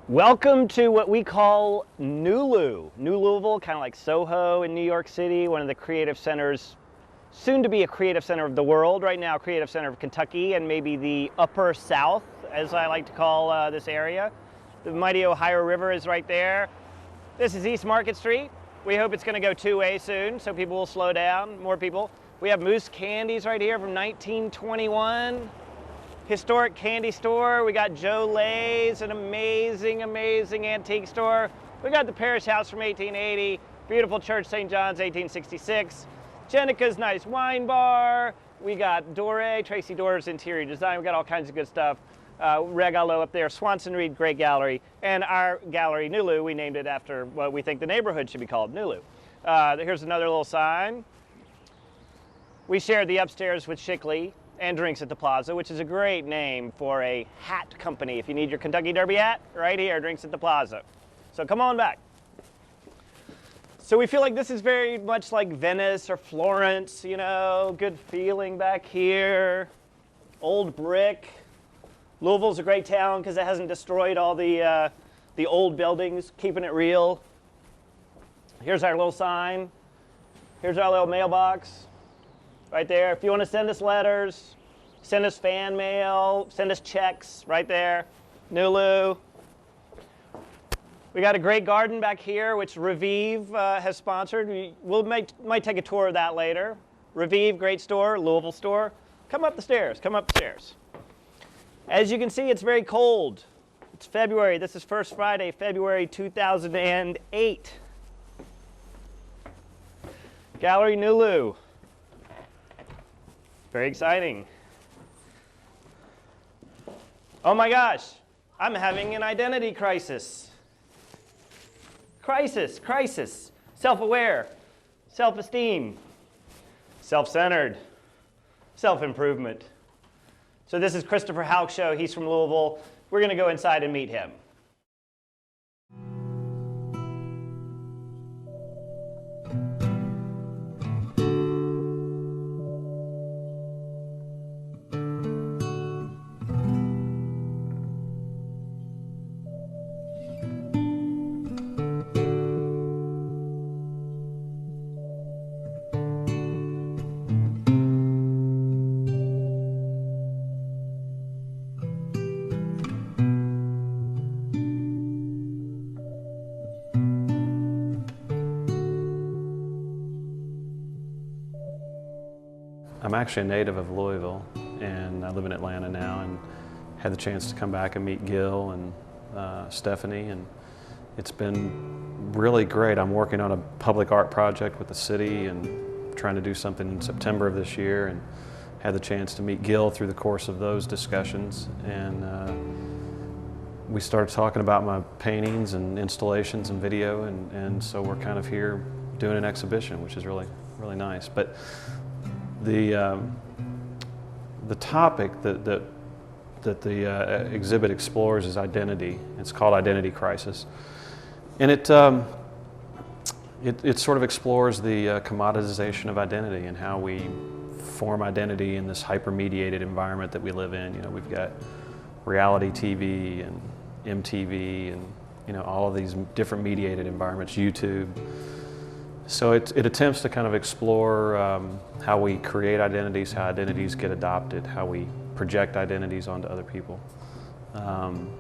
Welcome to what we call NuLu. New Louisville, kind of like Soho in New York City, one of the creative centers, soon to be a creative center of the world. Right now, creative center of Kentucky and maybe the upper South, as I like to call this area. The mighty Ohio River is right there. This is East Market Street. We hope it's going to go two-way soon, so people will slow down, more people. We have Moose Candies right here from 1921. Historic candy store. We got Joe Lay's, an amazing, amazing antique store. We got the Parish House from 1880, beautiful Church St. John's 1866, Jenica's nice wine bar. We got Dore, Tracy Dore's interior design. We got all kinds of good stuff. Regalo up there, Swanson Reed Great Gallery, and our gallery, NuLu, we named it after what we think the neighborhood should be called, NuLu. Here's another little sign. We shared the upstairs with Shickley and Drinks at the Plaza, which is a great name for a hat company. If you need your Kentucky Derby hat, right here, Drinks at the Plaza. So come on back. So we feel like this is very much like Venice or Florence, you know, good feeling back here. Old brick. Louisville's a great town because it hasn't destroyed all the old buildings, keeping it real. Here's our little sign. Here's our little mailbox. Right there. If you want to send us letters, send us fan mail, send us checks, right there. NuLu. We got a great garden back here, which Revive has sponsored. We might take a tour of that later. Revive, great store, Louisville store. Come up the stairs, come up the stairs. As you can see, it's very cold. It's February. This is First Friday, February 2008. Gallery NuLu. Very exciting. Oh my gosh, I'm having an identity crisis. Crisis. Self-aware, self-esteem, self-centered, self-improvement. So this is Christopher Haukshow. He's from Louisville. We're going to go inside and meet him. I'm actually a native of Louisville, and I live in Atlanta now, and had the chance to come back and meet Gil and Stephanie, and it's been really great. I'm working on a public art project with the city and trying to do something in September of this year, and had the chance to meet Gil through the course of those discussions, and we started talking about my paintings and installations and video, and so we're kind of here doing an exhibition, which is really nice. But the topic that the exhibit explores is identity. It's called Identity Crisis, and it sort of explores the commoditization of identity and how we form identity in this hyper-mediated environment that we live in. You know, we've got reality TV and MTV and, you know, all of these different mediated environments, YouTube. So it attempts to kind of explore how we create identities, how identities get adopted, how we project identities onto other people, and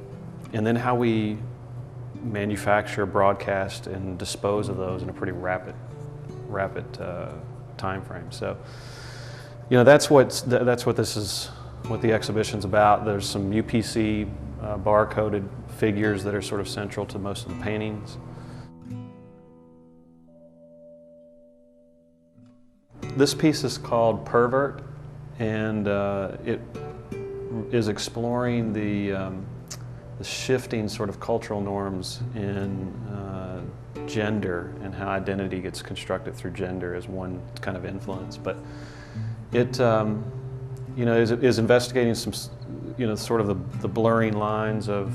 then how we manufacture, broadcast, and dispose of those in a pretty rapid time frame. So, you know, that's what the exhibition's about. There's some UPC bar-coded figures that are sort of central to most of the paintings. This piece is called Pervert, and it is exploring the shifting sort of cultural norms in gender and how identity gets constructed through gender as one kind of influence. But it you know, is investigating some, you know, sort of the blurring lines of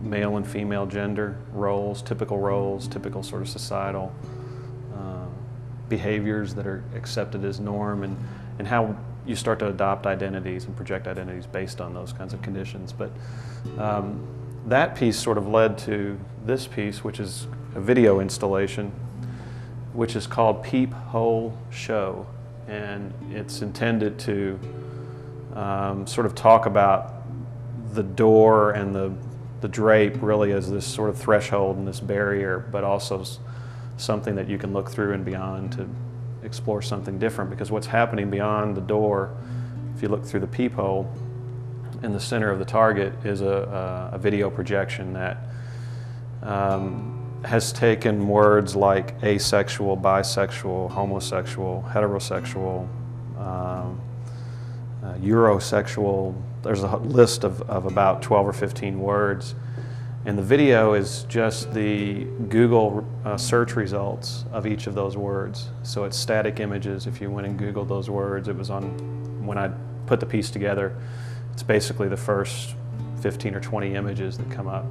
male and female gender roles, typical sort of societal behaviors that are accepted as norm, and how you start to adopt identities and project identities based on those kinds of conditions. But that piece sort of led to this piece, which is a video installation, which is called Peephole Show. And it's intended to sort of talk about the door and the drape really as this sort of threshold and this barrier, but also something that you can look through and beyond to explore something different. Because what's happening beyond the door, if you look through the peephole, in the center of the target is a video projection that has taken words like asexual, bisexual, homosexual, heterosexual, Eurosexual. There's a list of about 12 or 15 words. And the video is just the Google search results of each of those words. So it's static images. If you went and Googled those words, it was on, when I put the piece together, it's basically the first 15 or 20 images that come up,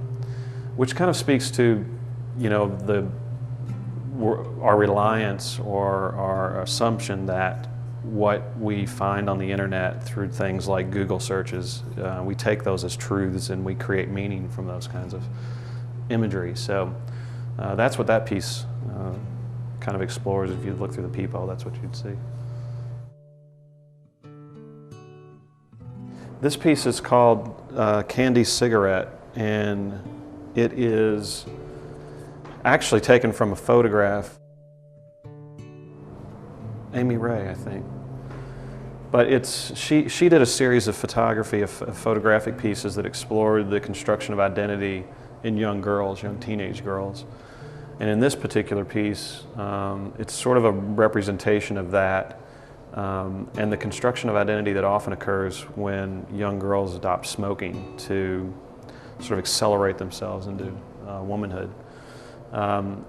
which kind of speaks to, you know, our reliance or our assumption that what we find on the internet through things like Google searches, we take those as truths and we create meaning from those kinds of imagery. So that's what that piece kind of explores. If you look through the peephole, that's what you'd see. This piece is called Candy Cigarette, and it is actually taken from a photograph. Amy Ray, I think. But she did a series of photography, of photographic pieces that explored the construction of identity in young girls, young teenage girls. And in this particular piece, it's sort of a representation of that and the construction of identity that often occurs when young girls adopt smoking to sort of accelerate themselves into womanhood.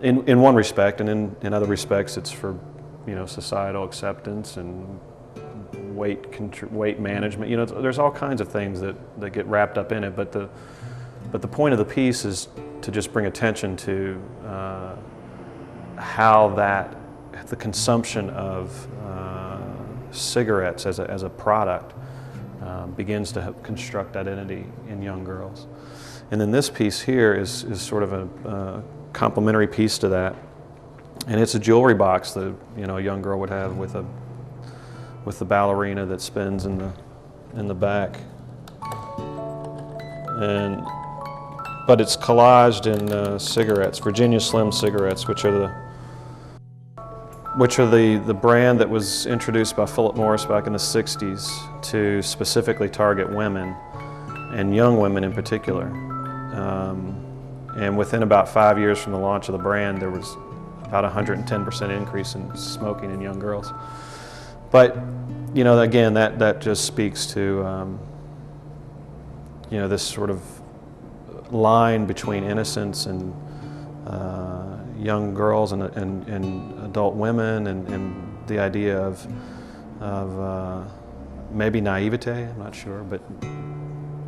In one respect, and in other respects, it's for, you know, societal acceptance and weight management. You know, there's all kinds of things that get wrapped up in it. But the point of the piece is to just bring attention to how the consumption of cigarettes as a product begins to construct identity in young girls. And then this piece here is sort of a complementary piece to that. And it's a jewelry box that, you know, a young girl would have with the ballerina that spins in the back. But it's collaged in cigarettes, Virginia Slim cigarettes, which are the brand that was introduced by Philip Morris back in the 60s to specifically target women, and young women in particular. And within about 5 years from the launch of the brand, there was about 110% increase in smoking in young girls. But, you know, again, that just speaks to, you know, this sort of line between innocence and young girls and adult women, and the idea of maybe naivete, I'm not sure. But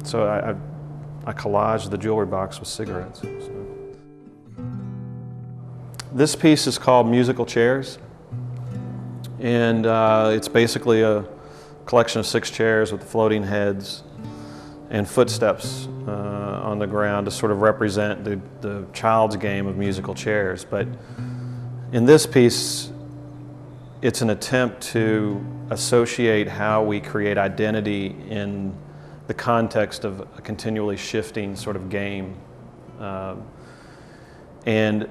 so I collaged the jewelry box with cigarettes. So. This piece is called Musical Chairs, and it's basically a collection of 6 chairs with floating heads and footsteps on the ground to sort of represent the child's game of musical chairs. But in this piece, it's an attempt to associate how we create identity in the context of a continually shifting sort of game. And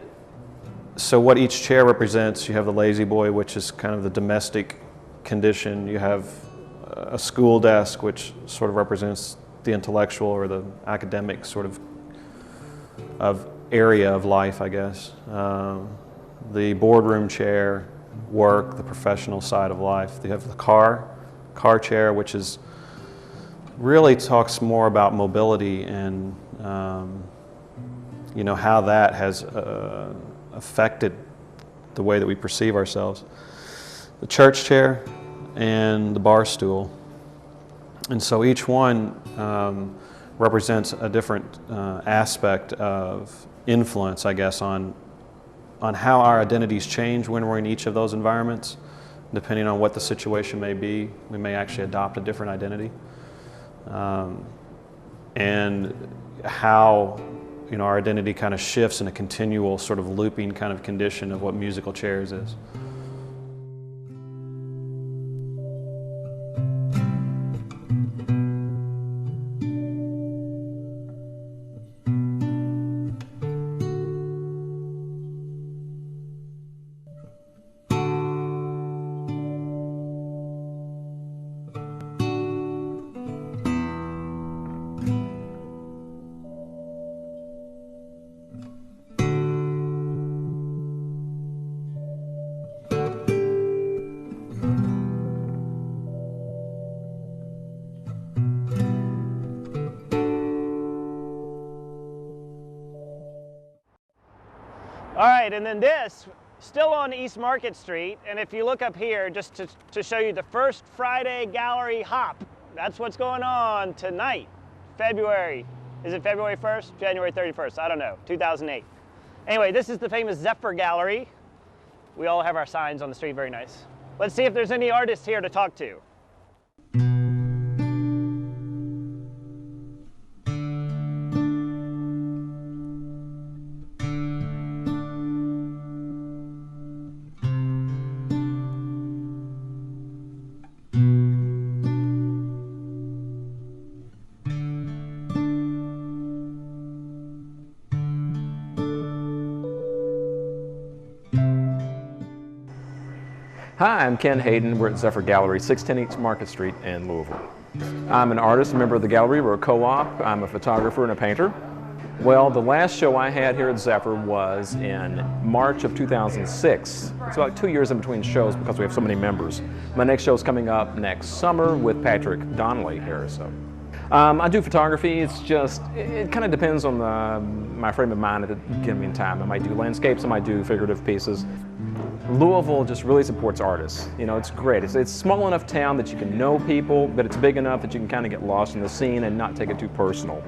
so what each chair represents, you have the lazy boy, which is kind of the domestic condition. You have a school desk, which sort of represents the intellectual or the academic sort of area of life, I guess. The boardroom chair, work, the professional side of life. You have the car chair, which is really talks more about mobility and you know, how that has affected the way that we perceive ourselves. The church chair and the bar stool. And so each one represents a different aspect of influence, I guess, on how our identities change when we're in each of those environments. Depending on what the situation may be, we may actually adopt a different identity. and how our identity kind of shifts in a continual sort of looping kind of condition of what musical chairs is. All right, and then this, still on East Market Street, and if you look up here, just to show you the first Friday gallery hop, that's what's going on tonight, February. Is it February 1st? January 31st, I don't know, 2008. Anyway, this is the famous Zephyr Gallery. We all have our signs on the street, very nice. Let's see if there's any artists here to talk to. Hi, I'm Ken Hayden. We're at Zephyr Gallery, 610 East Market Street in Louisville. I'm an artist, a member of the gallery. We're a co-op. I'm a photographer and a painter. Well, the last show I had here at Zephyr was in March of 2006. It's about 2 years in between shows because we have so many members. My next show is coming up next summer with Patrick Donnelly here. I do photography. It's just, it kind of depends on my frame of mind at the given time. I might do landscapes, I might do figurative pieces. Louisville just really supports artists. It's great. It's a small enough town that you can know people, but it's big enough that you can kind of get lost in the scene and not take it too personal.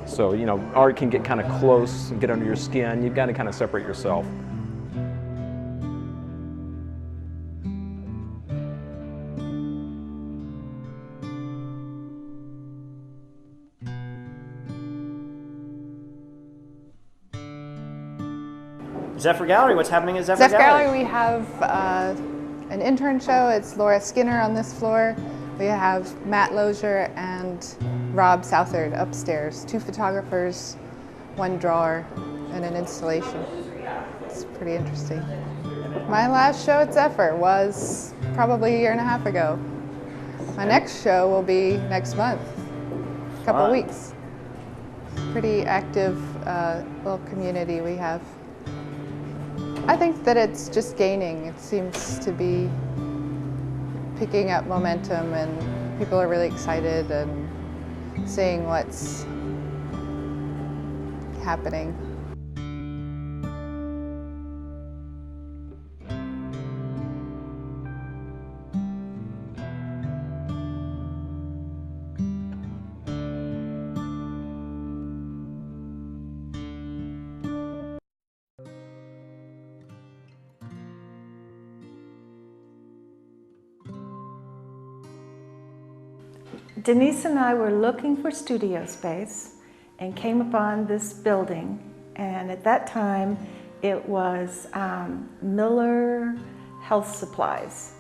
So, art can get kind of close and get under your skin. You've got to kind of separate yourself. Zephyr Gallery, what's happening at Zephyr Zephyr Gallery? Gallery, we have an intern show. It's Laura Skinner on this floor. We have Matt Lozier and Rob Southard upstairs. 2 photographers, 1 drawer, and an installation. It's pretty interesting. My last show at Zephyr was probably a year and a half ago. My next show will be next month, a couple of weeks. Pretty active little community we have. I think that it's just gaining. It seems to be picking up momentum, and people are really excited and seeing what's happening. Denise and I were looking for studio space and came upon this building, and at that time it was Miller Health Supplies,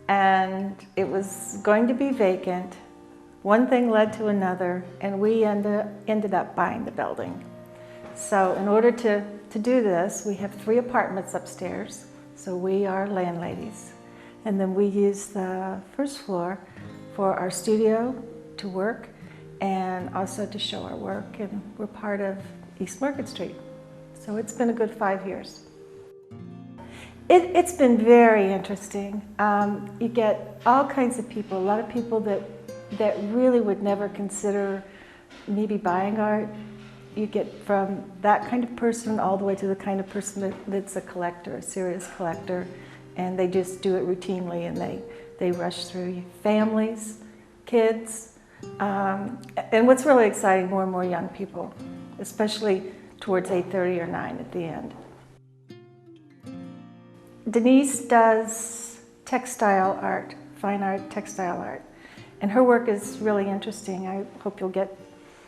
and it was going to be vacant. One thing led to another, and we ended up buying the building. So in order to do this, we have 3 apartments upstairs, so we are landladies. And then we use the first floor for our studio to work and also to show our work, and we're part of East Market Street. So it's been a good 5 years. It's been very interesting. You get all kinds of people, a lot of people that really would never consider maybe buying art. You get from that kind of person all the way to the kind of person that's a collector, a serious collector, and they just do it routinely, and they rush through. Families, kids, and what's really exciting, more and more young people, especially towards 8:30 or 9 at the end. Denise does textile art, fine art, textile art, and her work is really interesting. I hope you'll get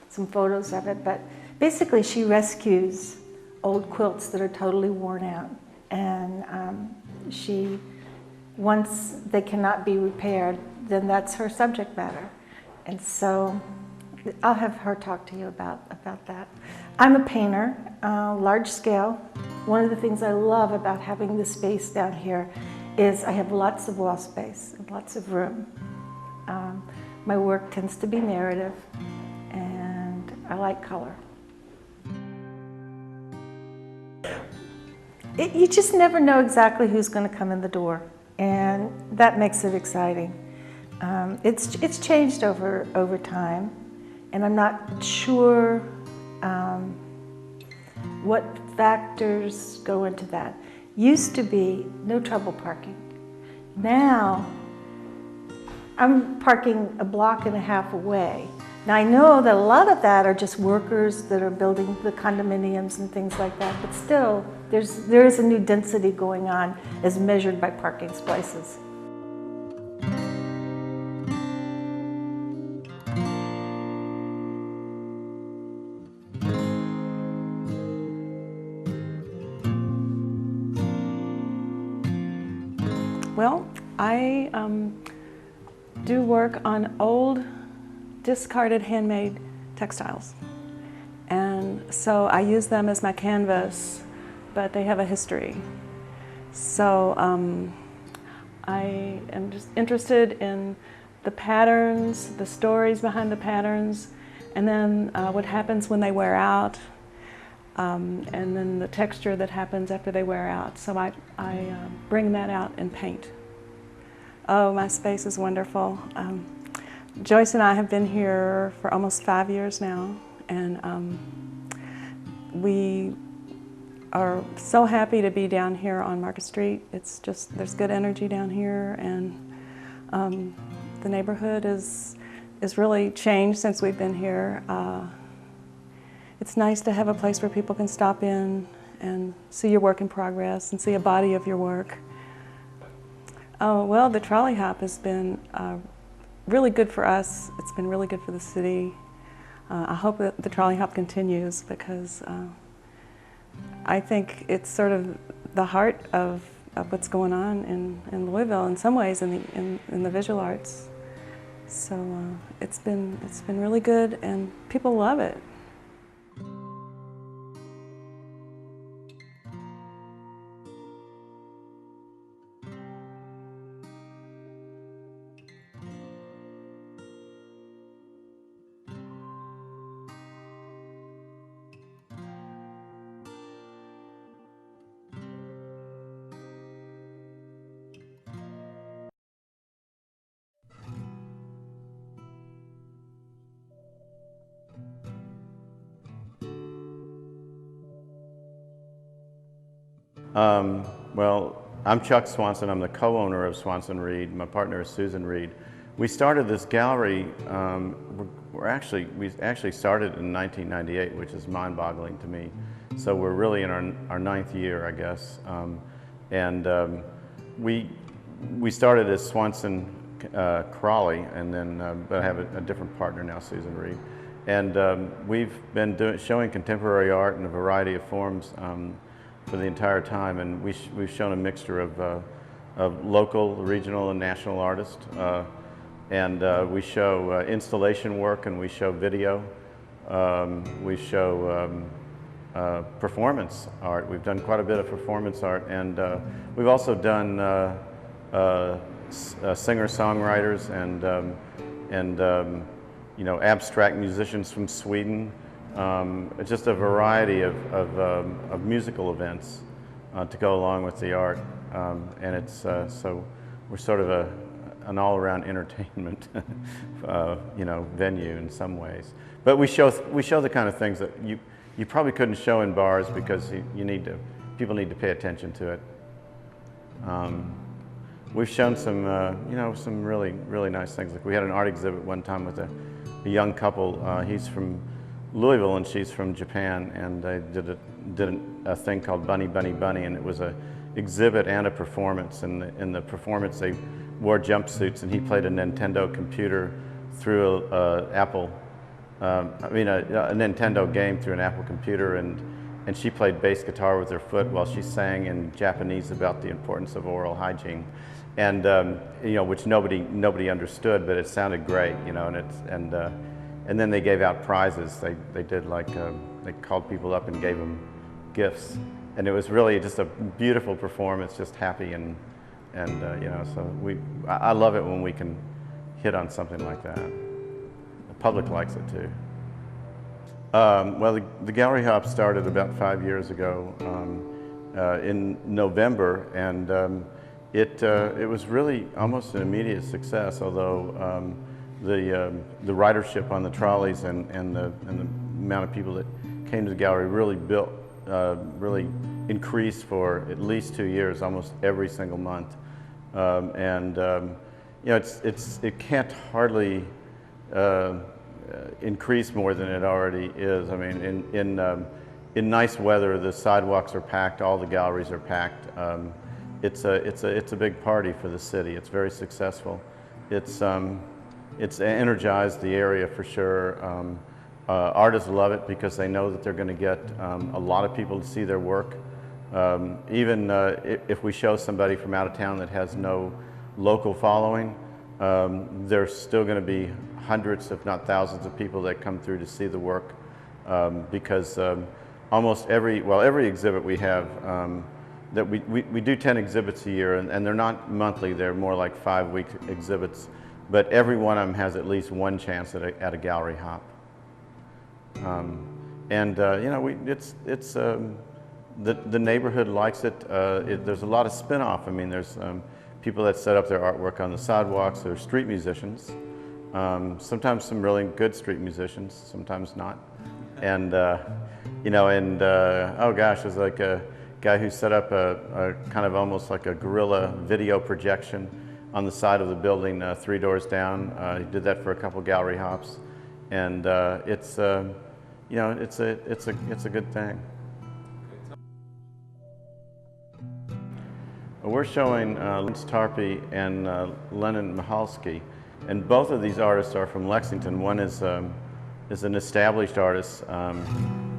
some photos of it. But basically, she rescues old quilts that are totally worn out, and once they cannot be repaired, then that's her subject matter. And so I'll have her talk to you about that. I'm a painter, large scale. One of the things I love about having this space down here is I have lots of wall space and lots of room. My work tends to be narrative, and I like color. You just never know exactly who's going to come in the door, and that makes it exciting. It's changed over time, and I'm not sure what factors go into that. Used to be no trouble parking. Now I'm parking a block and a half away. Now I know that a lot of that are just workers that are building the condominiums and things like that, but still there is a new density going on as measured by parking spaces. Well, I do work on old, discarded handmade textiles. And so I use them as my canvas, but they have a history. So I am just interested in the patterns, the stories behind the patterns, and then what happens when they wear out, and then the texture that happens after they wear out. So I bring that out in paint. Oh, my space is wonderful. Joyce and I have been here for almost 5 years now, and we are so happy to be down here on Market Street. It's just, there's good energy down here, and the neighborhood is really changed since we've been here. It's nice to have a place where people can stop in and see your work in progress and see a body of your work. Oh, well, the trolley hop has been really good for us. It's been really good for the city. I hope that the trolley hop continues, because I think it's sort of the heart of what's going on in Louisville in some ways, in the visual arts. So it's been really good, and people love it. Well, I'm Chuck Swanson. I'm the co-owner of Swanson Reed. My partner is Susan Reed. We started this gallery, we actually started in 1998, which is mind-boggling to me. So we're really in our 9th year, I guess. We started as Swanson Crawley, and then but I have a different partner now, Susan Reed. And we've been showing contemporary art in a variety of forms for the entire time, and we've shown a mixture of local, regional, and national artists. We show installation work, and we show video. We show performance art. We've done quite a bit of performance art, and we've also done singer-songwriters and you know, abstract musicians from Sweden. Just a variety of musical events to go along with the art, and it's so we're sort of an all-around entertainment you know, venue in some ways. But we show the kind of things that you probably couldn't show in bars, because people need to pay attention to it. We've shown some you know, some really nice things. Like we had an art exhibit one time with a young couple. He's from Louisville and she's from Japan, and they did a thing called Bunny Bunny Bunny, and it was a exhibit and a performance. And in the performance, they wore jumpsuits, and he played a Nintendo computer through a Apple I mean, a Nintendo game through an Apple computer, and she played bass guitar with her foot while she sang in Japanese about the importance of oral hygiene, and you know, which nobody understood, but it sounded great, you know, and then they gave out prizes. They did like they called people up and gave them gifts, and it was really just a beautiful performance, just happy and you know, so I love it when we can hit on something like that. The public likes it too. Well, the Gallery Hop started about 5 years ago in November, and it was really almost an immediate success, although the ridership on the trolleys and the amount of people that came to the gallery really increased for at least 2 years, almost every single month. You know, it can't hardly increase more than it already is. I mean, in nice weather, the sidewalks are packed, all the galleries are packed. It's a big party for the city. It's very successful. It's energized the area for sure. Artists love it because they know that they're going to get a lot of people to see their work. Even if we show somebody from out of town that has no local following, there's still going to be hundreds, if not thousands, of people that come through to see the work because almost every exhibit we have, that we do 10 exhibits a year, and they're not monthly, they're more like 5-week exhibits, but every one of them has at least one chance at a gallery hop. You know, the neighborhood likes it. There's a lot of spin-off. I mean, there's people that set up their artwork on the sidewalks. There's street musicians. Sometimes some really good street musicians, sometimes not. And you know, oh gosh, there's like a guy who set up a kind of almost like a guerrilla video projection on the side of the building 3 doors down. He did that for a couple gallery hops, and you know, it's a good thing. We're showing Lance Tarpey and Lennon Mihalski, and both of these artists are from Lexington. One is an established artist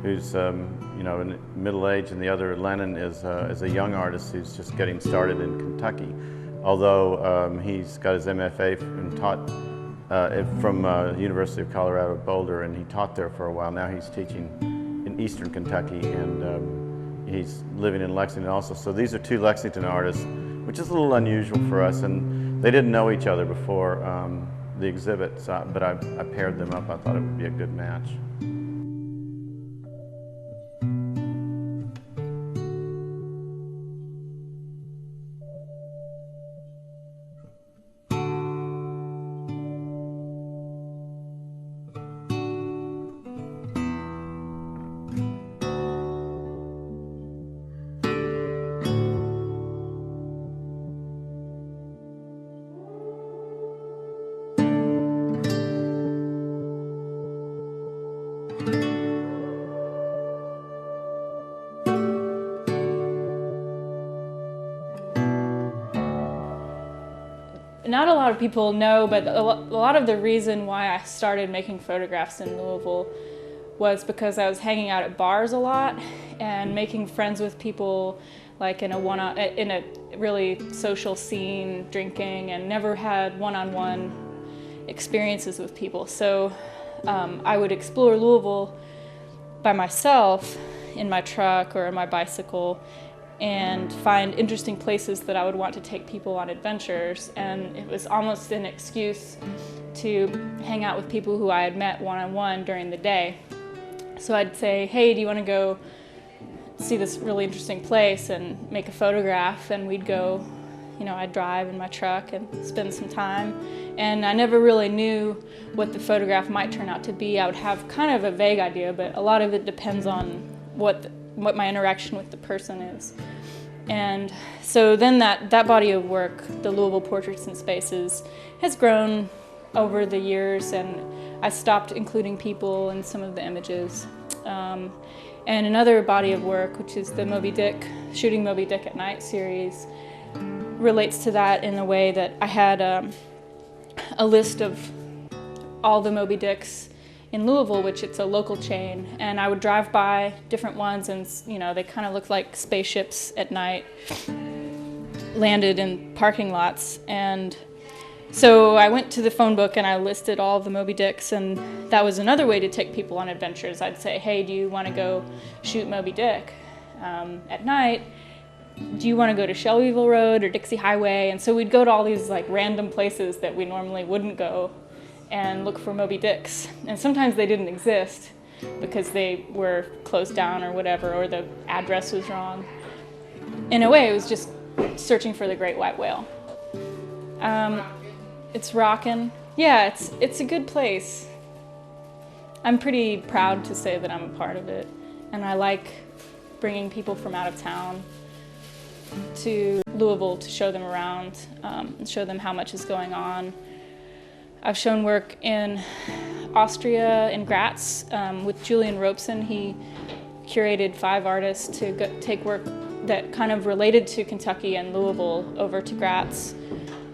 who's you know, in middle age, and the other, Lennon, is a young artist who's just getting started in Kentucky. Although he's got his MFA and taught from University of Colorado at Boulder, and he taught there for a while. Now he's teaching in Eastern Kentucky, and he's living in Lexington also. So these are 2 Lexington artists, which is a little unusual for us, and they didn't know each other before the exhibit, but I paired them up. I thought it would be a good match. Not a lot of people know, but a lot of the reason why I started making photographs in Louisville was because I was hanging out at bars a lot and making friends with people, like in a really social scene, drinking, and never had one-on-one experiences with people. So I would explore Louisville by myself in my truck or my bicycle, and find interesting places that I would want to take people on adventures. And it was almost an excuse to hang out with people who I had met one-on-one during the day. So I'd say, hey, do you want to go see this really interesting place and make a photograph? And we'd go, you know, I'd drive in my truck and spend some time. And I never really knew what the photograph might turn out to be. I would have kind of a vague idea, but a lot of it depends on what my interaction with the person is. And so then that body of work, the Louisville Portraits and Spaces, has grown over the years, and I stopped including people in some of the images. And another body of work, which is the Moby Dick, Shooting Moby Dick at Night series, relates to that in a way that I had a list of all the Moby Dicks in Louisville, which it's a local chain, and I would drive by different ones, and they kind of looked like spaceships at night, landed in parking lots. And so I went to the phone book and I listed all of the Moby Dicks, and that was another way to take people on adventures. I'd say, hey, do you want to go shoot Moby Dick at night? Do you want to go to Shelbyville Road or Dixie Highway? And so we'd go to all these like random places that we normally wouldn't go and look for Moby Dicks. And sometimes they didn't exist because they were closed down or whatever, or the address was wrong. In a way, it was just searching for the great white whale. It's rockin'. Yeah, it's a good place. I'm pretty proud to say that I'm a part of it, and I like bringing people from out of town to Louisville to show them around, and show them how much is going on. I've shown work in Austria, in Graz, with Julian Robeson. He curated 5 artists to take work that kind of related to Kentucky and Louisville over to Graz.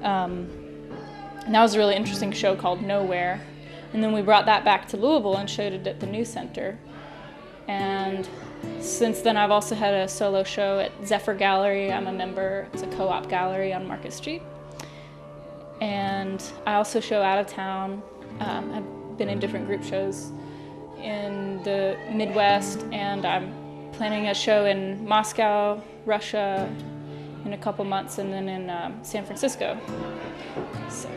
And that was a really interesting show called Nowhere. And then we brought that back to Louisville and showed it at the New Center. And since then I've also had a solo show at Zephyr Gallery. I'm a member. It's a co-op gallery on Market Street. And I also show out of town. I've been in different group shows in the Midwest, and I'm planning a show in Moscow, Russia in a couple months, and then in San Francisco. So.